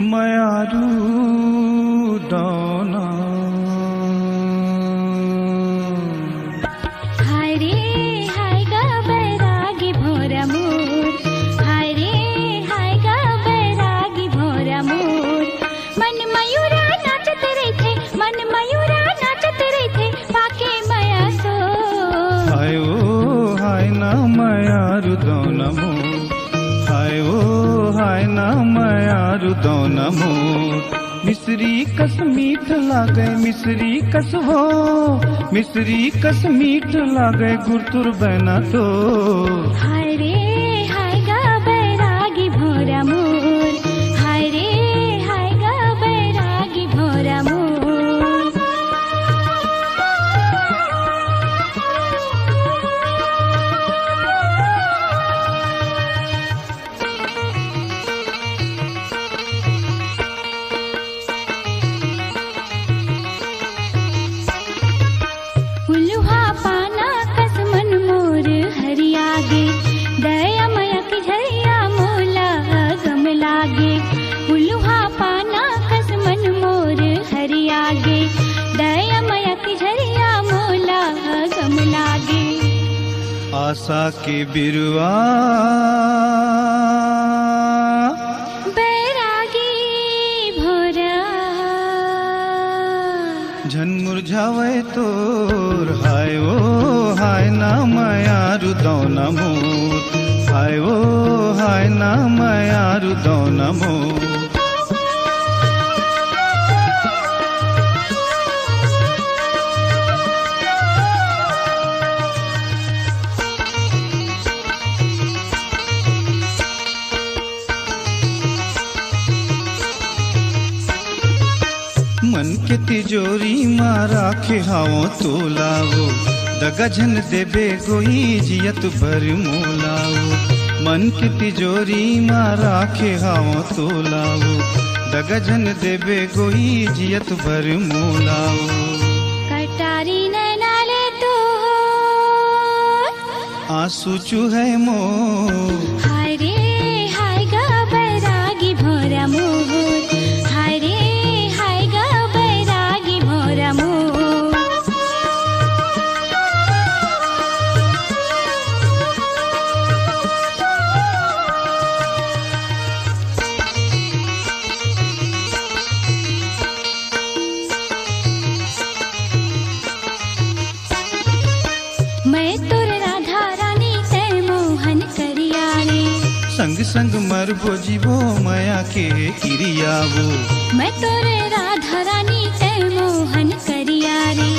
मयारू दौना हाय रे हाय गा बैरागी भोरा मोर, हाय रे हाय गा बैरागी भोरा मोर। मन मयूरा नाचत रहिथे, मन मयूरा नाचत रहिथे, पाके मया सो। हाय ओ हाय ना मयारू दौना मोर, हाय ओ हाय ना मयारू दौना मोर। मिश्री कस मीठ लागे मिश्री कस हो, मिश्री कस मीठ लागे गुरतुर बना तो। हाय रे हाय गा बैरागी भोरा मोर, हाय रे हाय गा बैरागी भोरा मोर। उल्हा पाना कस मन मोर हरियागे, दया मया की झरिया मोला गम लागे। उल्हा पाना कस मन मोर हरियागे, दया मया की झरिया मोला गम लागे। आशा के बिरुआ बैरागी भोरा झन मुरझावे तोर। हाय ओ हाय ना मयारू दौना मोर, हाय ओ हाय ना मयारू दौना मोर। मन के तिजोरी माँ राखे हाओ तो लाओ, दगा झन देबे गोई जियत भर मोलाओ। मन के तिजोरी माँ राखे हाओ तो लाओ, दगा झन देबे गोई जियत भर मोलाओ। कटारी नैनाले तो आंसू चूहे मोर, हाय रे हाय गा बैरागी भोरा मोर, हाय रे हाय गा बैरागी भोरा मोर। मैं तोर राधा रानी ते मोहन करिया रे, संग संग मरबो जीवो माया के किरियावो। मैं तोरे राधा रानी ते मोहन करिया रे।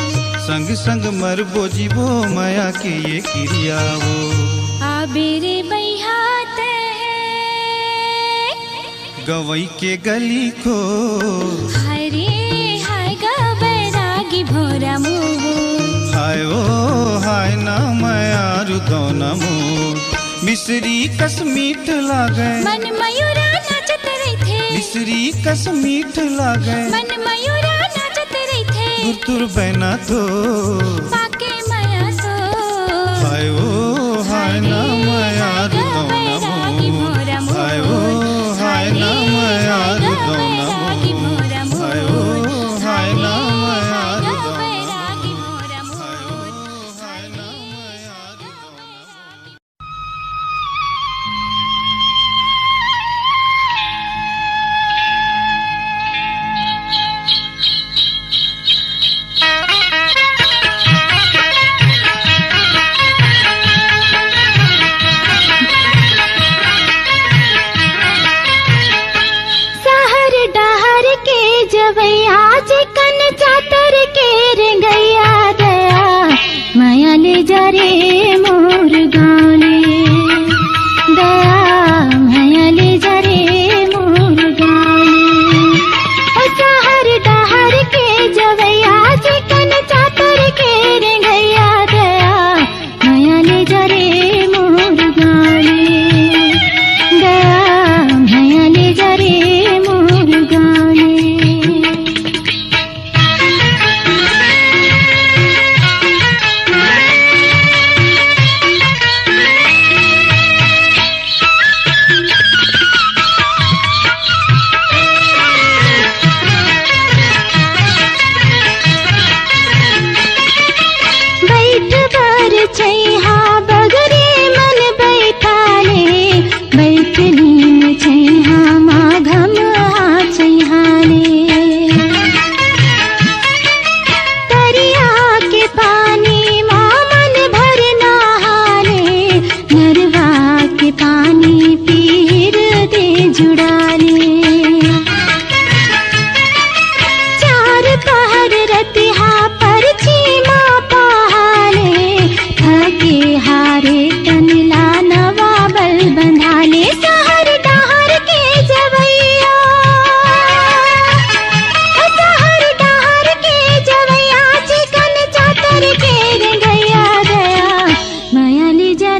संग संग मरबो जीवो माया के ये किरियावो। आबेरे बैहाते गवई के गली को हाय रे हाय गा बैरागी भोरा मोर। हाय ओ हाय ना मयारू दौना मोर। मिश्री कस मीठ लागे मन मयूरा नाचत रहिथे, मिश्री कस मीठ लागे मन मयूरा नाचत रहिथे, गुरतुर बना तो। पाके मया सो। हाय ओ हाय ना मयारू दौना मोर, हाय ओ हाय ना मयारू दौना मोर, हाय ओ हाय ना मयारू दौना मोर, हाय ओ हाय ना मयारू दौना मोर।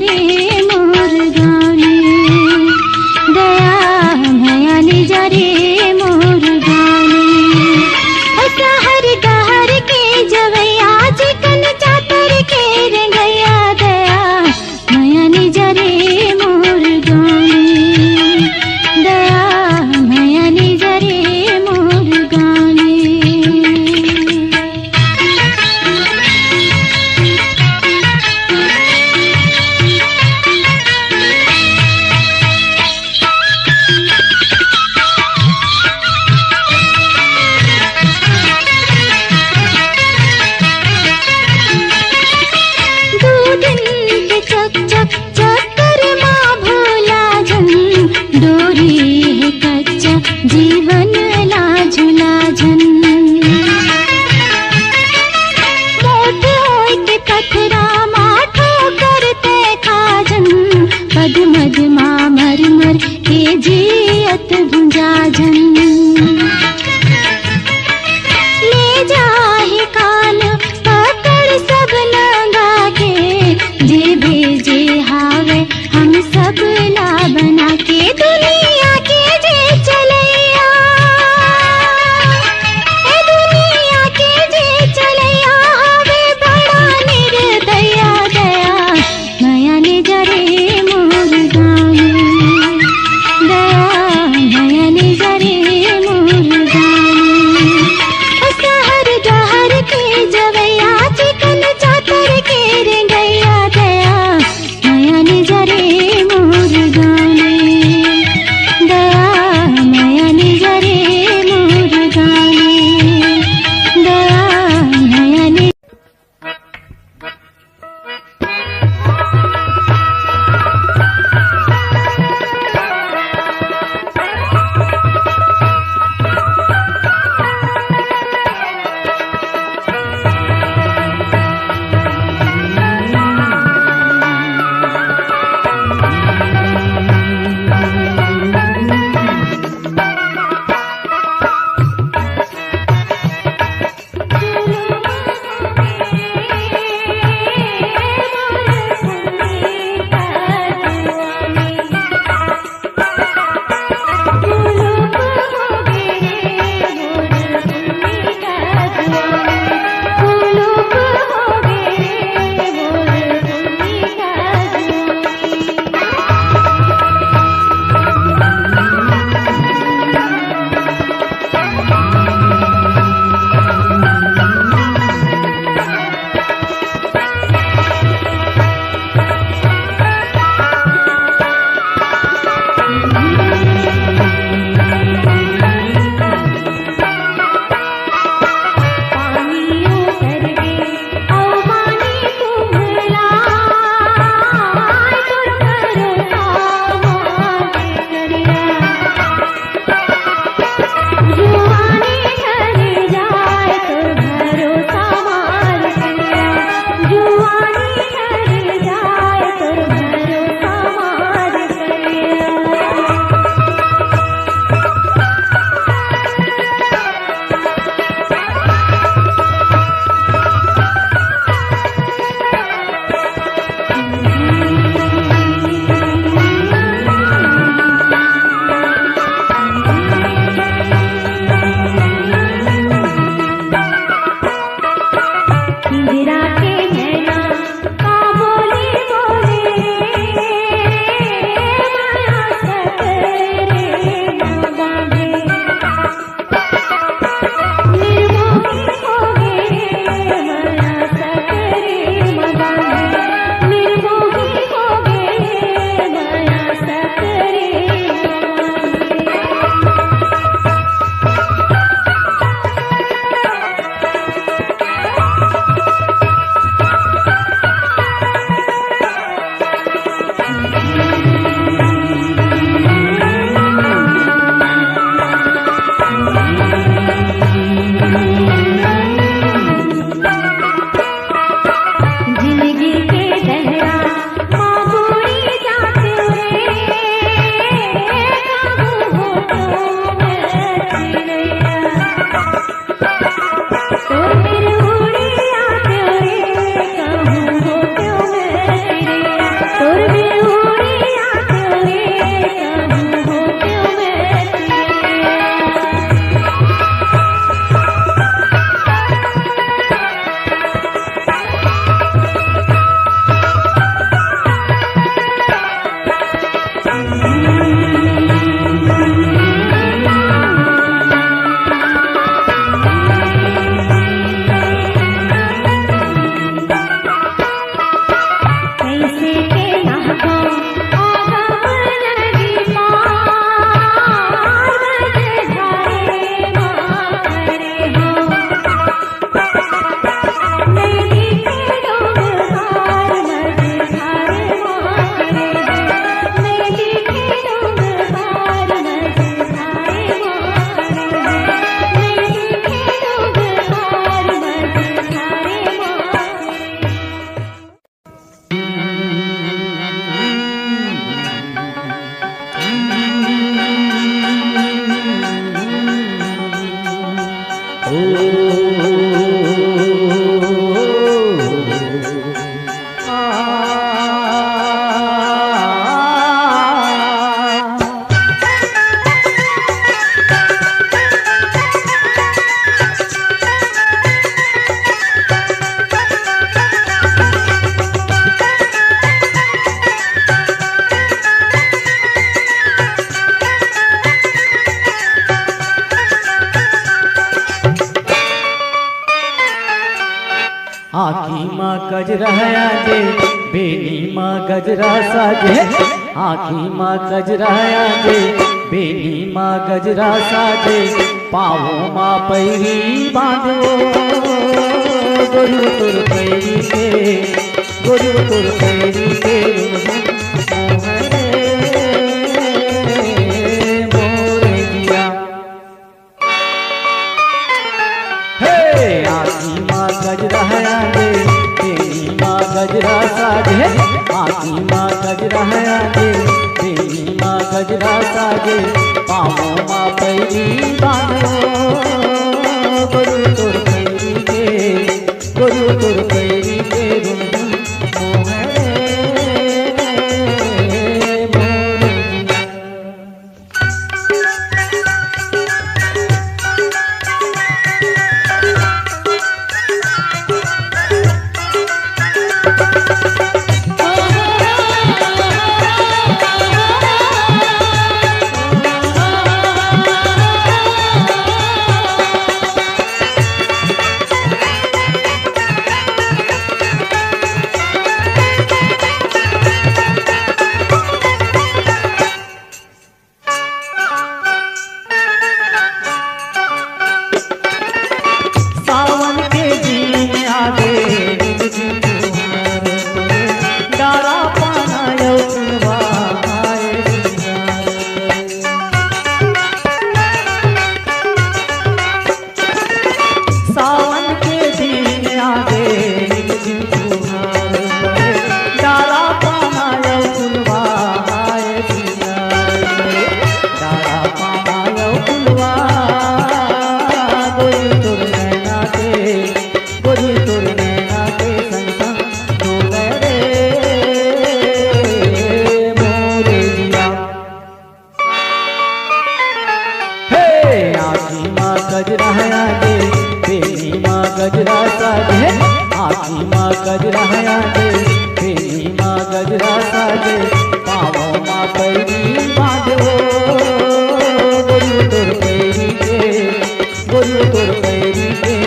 निजरे मोर गाने दया माया निजरे मोर गाने सहर डहर के जवैया चिकन चातर के रंगैया दया माया निजरे मोर गाने दया माया निजरे मोर गाने चक चक चक्कर माँ भोला जन डोरी है कच्चा जीवन लाझुला जन मोट होय के पथरा माठो करते खाजन पद मद माँ मर मर के जियत भुंजा जन ले जाहि काल पकड़ सब लगा के जे भेजे हावे हम सब ला बना के दुनिया के जे चलैया ए दुनिया के जे चलैया हावे बड़ा निर्दया दया माया निजरे मोर गाने दया माया निजरे गजरा आजे बेनी माँ गजरा साजे आँखी माँ गजरा आजे बेनी माँ गजरा साजे पाँवों माँ पैरी बांधो गोरु तुर पैरी के गोरु तुर पैरी के गजरा आजे तेरी माँ गजरा साजे आँखी माँ गजरा आजे तेरी माँ गजरा साजे पाँवों माँ पैरी बांधो गोरु तुर पैरी के गोरु तुर पैरी के गजरा आजे तेरी माँ गजरा साजे आँखी माँ गजरा आजे तेरी माँ गजरा साजे पाँवों माँ पैरी बांधो गोरु तुर पैरी के गोरु तुर पैरी के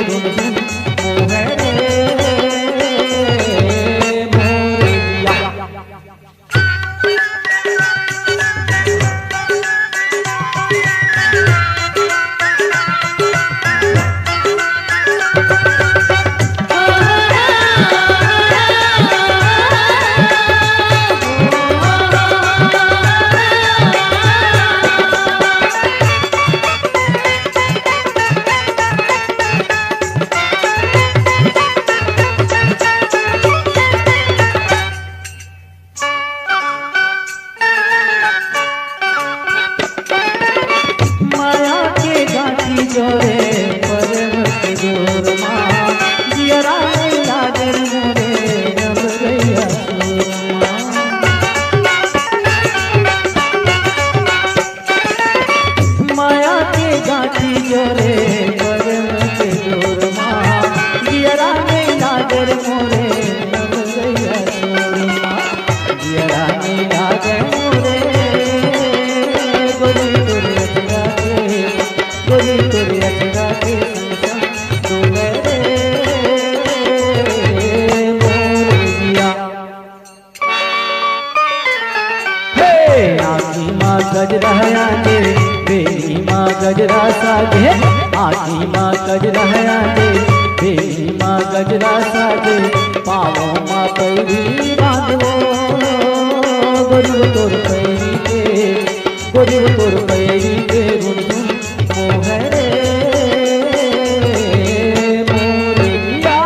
जोरे परमत जोर माँ जियरा लागर मोरे अब गया माया के गाठी जोरे परमत जोर माँ जियरा लागर मोरे अब गया जियरा लागर मोरे गोरी गोरी गोरी गोरी अचरा के तू मेरे मोरिया हे आँखी माँ गजरा आजे तेरी माँ गजरा साजे आँखी माँ गजरा आजे तेरी माँ गजरा साजे पाँवों माँ पैरी बांधो गोरु तुर पैरी के गोरु तुर पैरी के मोहरे मोरिया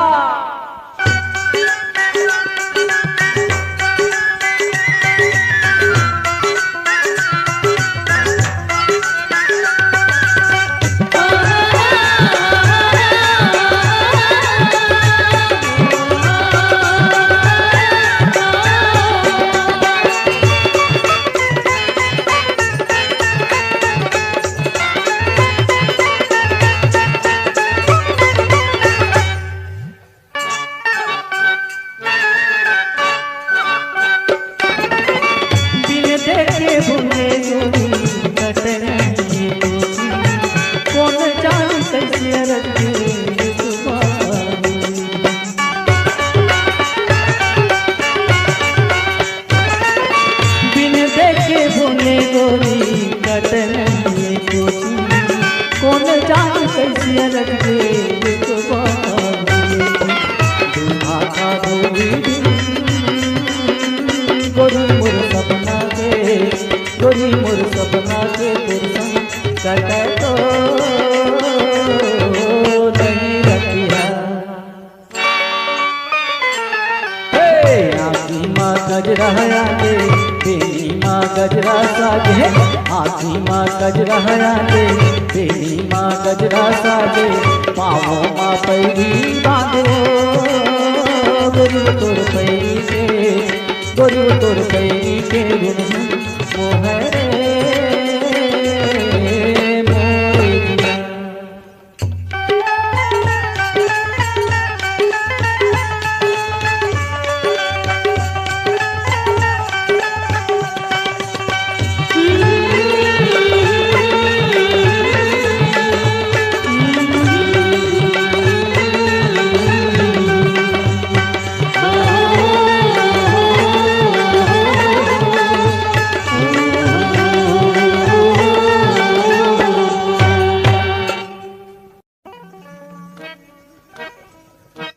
मोर सपना के, गोरी मोर सपना के तोर संग कटे तो नहीं रखिया। आखी माँ गजरा आगे बेनी माँ गजरा सागे, आखी माँ गजरा आगे बेनी माँ गजरा सागे, पाँवों माँ पैरी बांधो गोरी तोर पैरी के, गोरी तोर पैरी के गुण मोहरे